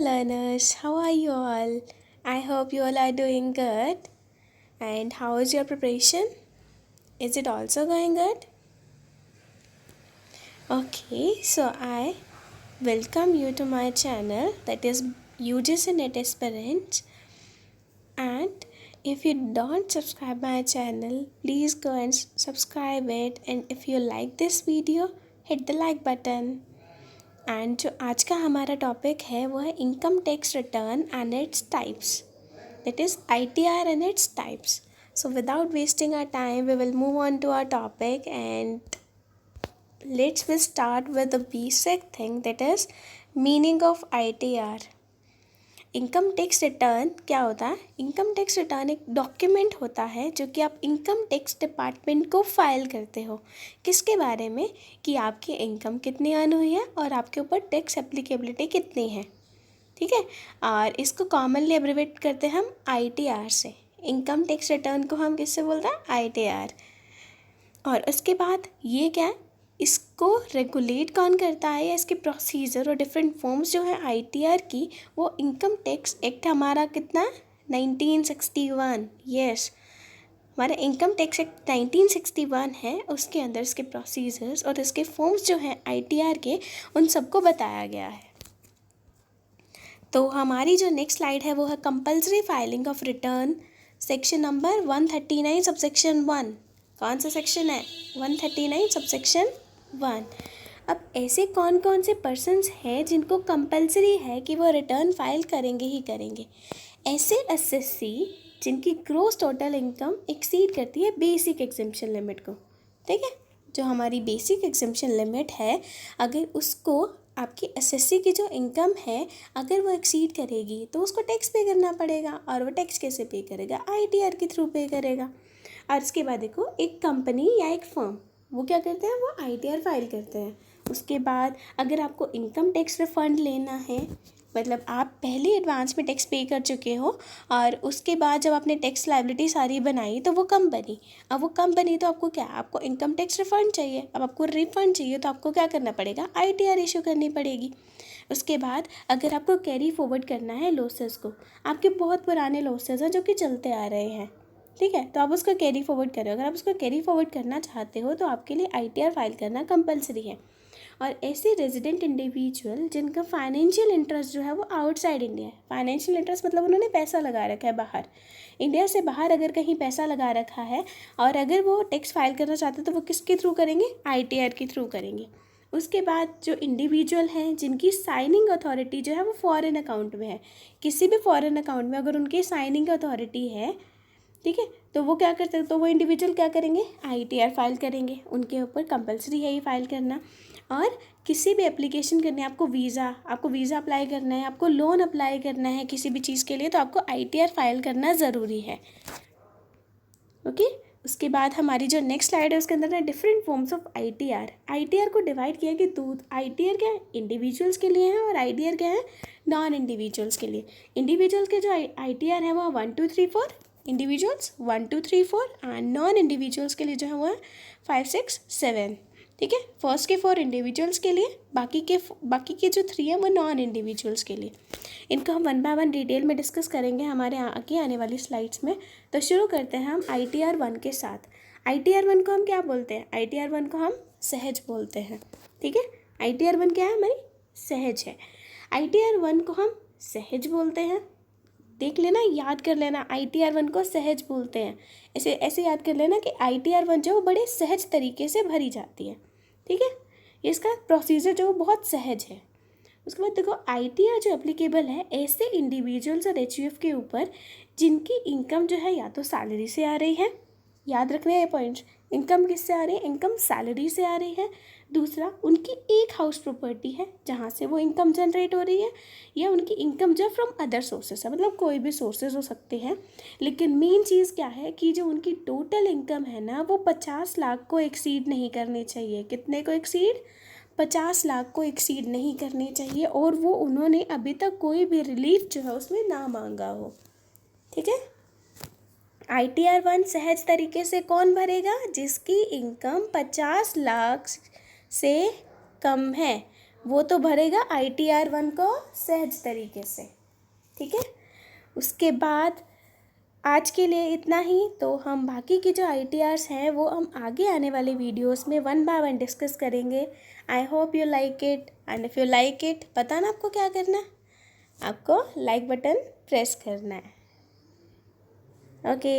learners, how are you all? I hope you all are doing good. And how is your preparation? Is it also going good? Okay, so I welcome you to my channel, that is UGC Net Aspirants. And if you don't subscribe my channel, please go and subscribe it. And if you like this video, hit the like button. And जो आज का हमारा topic है वो है income tax return and its types, that is ITR and its types. So without wasting our time, we will move on to our topic, and we start with the basic thing, that is meaning of ITR. Income tax return क्या होता है? Income tax return एक document होता है जो कि आप income tax department को फाइल करते हो. किसके बारे में? कि आपकी इनकम कितनी अर्न हुई है और आपके ऊपर टैक्स एप्लीकेबिलिटी कितनी है. ठीक है. और इसको कॉमनली एब्रिवेट करते हैं हम ITR से. इनकम टैक्स रिटर्न को हम किससे बोलते हैं? ITR. और उसके बाद ये क्या है, इसको रेगुलेट कौन करता है, या इसके प्रोसीजर और डिफरेंट फॉर्म्स जो है ITR की, वो इनकम टैक्स एक्ट हमारा कितना है? 1961. यस, हमारा इनकम टैक्स एक्ट 1961 है. उसके अंदर इसके प्रोसीजर्स और इसके फॉर्म्स जो हैं ITR के, उन सबको बताया गया है. तो हमारी जो नेक्स्ट स्लाइड है वो है compulsory filing of return, section number 139 subsection 1. कौन सा सेक्शन है? 139 सबसेक्शन 1. अब ऐसे कौन कौन से पर्सन्स हैं जिनको कंपल्सरी है कि वो रिटर्न फाइल करेंगे ही करेंगे? ऐसे एसएससी जिनकी ग्रोस टोटल इनकम एक्सीड करती है बेसिक एग्जेम्पशन लिमिट को. ठीक है. जो हमारी बेसिक एग्जेम्पशन लिमिट है, अगर उसको आपकी एसएससी की जो इनकम है अगर वो एक्सीड करेगी तो उसको टैक्स पे करना पड़ेगा. और वो टैक्स कैसे पे करेगा? ITR के थ्रू पे करेगा. और उसके बाद देखो, एक कंपनी या एक फर्म वो क्या करते हैं? वो ITR फाइल करते हैं. उसके बाद अगर आपको इनकम टैक्स रिफंड लेना है, मतलब आप पहले एडवांस में टैक्स पे कर चुके हो और उसके बाद जब आपने टैक्स लायबिलिटी सारी बनाई तो वो कम बनी. अब वो कम बनी तो आपको क्या? आपको इनकम टैक्स रिफंड चाहिए. अब आपको रिफंड चाहिए तो आपको क्या करना पड़ेगा? ITR इशू करनी पड़ेगी. उसके बाद अगर आपको कैरी फॉरवर्ड करना है लॉसेस को, आपके बहुत पुराने लॉसेस हैं जो कि चलते आ रहे हैं, ठीक है, तो आप उसको कैरी फॉरवर्ड करो. अगर आप उसको कैरी फॉरवर्ड करना चाहते हो तो आपके लिए ITR फाइल करना कंपलसरी है. और ऐसे रेजिडेंट इंडिविजुअल जिनका फाइनेंशियल इंटरेस्ट जो है वो आउटसाइड इंडिया है. फाइनेंशियल इंटरेस्ट मतलब उन्होंने पैसा लगा रखा है बाहर, इंडिया से बाहर अगर कहीं पैसा लगा रखा है और अगर वो टैक्स फाइल करना चाहते हैं तो वो किसके थ्रू करेंगे? ITR के थ्रू करेंगे. उसके बाद जो इंडिविजुअल हैं जिनकी साइनिंग अथॉरिटी जो है वो फॉरेन अकाउंट में है, किसी भी फॉरेन अकाउंट में अगर उनकी साइनिंग अथॉरिटी है, ठीक है, तो वो क्या करते हैं? तो वो इंडिविजुअल क्या करेंगे? ITR फाइल करेंगे. उनके ऊपर कंपलसरी है ये फाइल करना. और किसी भी एप्लीकेशन करनी है, आपको वीज़ा अप्लाई करना है, आपको लोन अप्लाई करना है किसी भी चीज़ के लिए, तो आपको ITR फाइल करना ज़रूरी है. ओके. उसके बाद हमारी जो नेक्स्ट स्लाइड है उसके अंदर है डिफरेंट फॉर्म्स ऑफ ITR को डिवाइड किया कि ITR क्या है? इंडिविजुअल्स के लिए है और ITR क्या है? नॉन इंडिविजुअल्स के लिए. इंडिविजुअल्स के जो ITR है वो 1 2 3 4, इंडिविजुअल्स 1 2 3 4, एंड नॉन इंडिविजुअल्स के लिए जो है वो है 5 6 7. ठीक है. फर्स्ट के 4 इंडिविजुअल्स के लिए, बाकी के जो 3 हैं वो नॉन इंडिविजुअल्स के लिए. इनको हम 1 बाय 1 डिटेल में डिस्कस करेंगे हमारे आगे आने वाली स्लाइड्स में. तो शुरू करते हैं हम ITR 1 के साथ. ITR 1 को हम क्या बोलते हैं? ITR 1 को हम सहज बोलते हैं. ठीक है. ITR 1 क्या है? हमारी सहज है. ITR 1 को हम सहज बोलते हैं. देख लेना, याद कर लेना, ITR 1 को सहज बोलते हैं. ऐसे याद कर लेना कि ITR 1 जो वो बड़े सहज तरीके से भरी जाती है. ठीक है. इसका प्रोसीजर जो बहुत सहज है. उसके बाद देखो, ITR जो एप्लीकेबल है ऐसे इंडिविजुअल्स और HUF के ऊपर जिनकी इनकम जो है या तो सैलरी से आ रही है, याद रखने हैं ये पॉइंट्स. इनकम किससे आ रही है? इनकम सैलरी से आ रही है. दूसरा, उनकी एक हाउस प्रॉपर्टी है जहाँ से वो इनकम जनरेट हो रही है, या उनकी इनकम जो फ्रॉम अदर सोर्सेस है, मतलब कोई भी सोर्सेज हो सकते हैं. लेकिन मेन चीज़ क्या है कि जो उनकी टोटल इनकम है ना वो 50 लाख को एक्सीड नहीं करनी चाहिए. कितने को एक्सीड? 50 लाख को एक्सीड नहीं करनी चाहिए. और वो उन्होंने अभी तक कोई भी रिलीफ जो है उसमें ना मांगा हो. ठीक है. ITR 1 सहज तरीके से कौन भरेगा? जिसकी इनकम 50 लाख से कम है. वो तो भरेगा ITR-1 को सहज तरीके से, ठीक है। उसके बाद आज के लिए इतना ही। तो हम बाकी की जो ITRs हैं वो हम आगे आने वाले वीडियोस में 1 बाय 1 डिस्कस करेंगे। I hope you like it, and if you like it, पता ना आपको क्या करना है, आपको लाइक बटन प्रेस करना है। ओके।